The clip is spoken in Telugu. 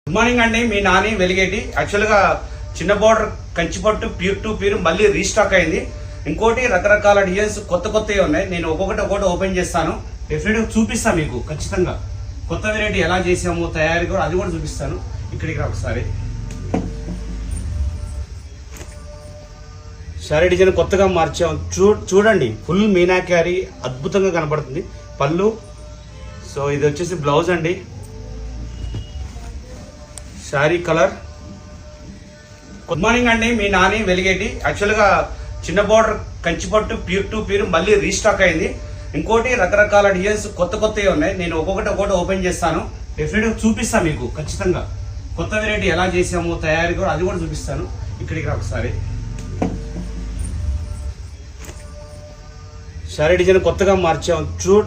గుడ్ మార్నింగ్ అండి, మీ నాని వెలిగేటి. యాక్చువల్గా చిన్న border Kanchipattu pure to pure మళ్ళీ రీస్టాక్ అయింది. ఇంకోటి రకరకాల డిజైన్స్ కొత్తవి ఉన్నాయి. నేను ఒక్కొక్కటి ఓపెన్ చేస్తాను. డెఫినెట్గా చూపిస్తాను మీకు ఖచ్చితంగా. కొత్త వెరైటీ ఎలా చేసాము తయారీ కూడా అది కూడా చూపిస్తాను. ఇక్కడికి రా ఒకసారి. శారీ డిజైన్ కొత్తగా మార్చాం. చూడండి, ఫుల్ మీనాకారి అద్భుతంగా కనబడుతుంది. పళ్ళు. సో ఇది వచ్చేసి బ్లౌజ్ అండి. శారీ కలర్. గుడ్ మార్నింగ్ అండి, మీ నాని వెలిగేటి. యాక్చువల్గా చిన్న border Kanchipattu pure to pure మళ్ళీ రీస్టాక్ అయింది. ఇంకోటి రకరకాల డిజైన్స్ కొత్తవి ఉన్నాయి. నేను ఒక్కొక్కటి ఓపెన్ చేస్తాను. డెఫినెట్గా చూపిస్తాను మీకు ఖచ్చితంగా. కొత్త వెరైటీ ఎలా చేసాము తయారీ కూడా అది కూడా చూపిస్తాను. ఇక్కడికి రా ఒకసారి. శారీ డిజైన్ కొత్తగా మార్చాం.